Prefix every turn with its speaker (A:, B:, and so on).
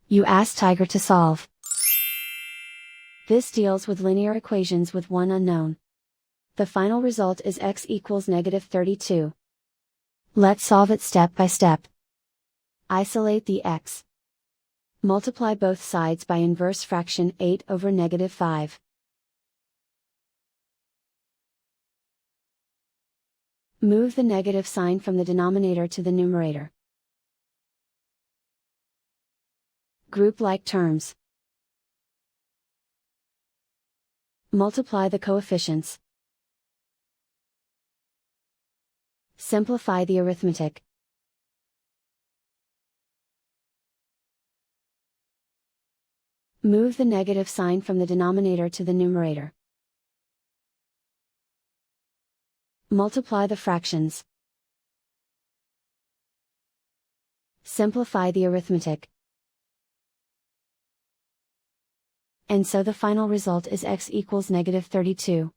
A: You ask Tiger to solve. This deals with linear equations with one unknown. The final result is x equals -32. Let's solve it step by step. Isolate the x. Multiply both sides by inverse fraction 8 over -5. Move the negative sign from the denominator to the numerator. Group like terms. Multiply the coefficients. Simplify the arithmetic. Move the negative sign from the denominator to the numerator. Multiply the fractions. Simplify the arithmetic. And so the final result is x equals -32.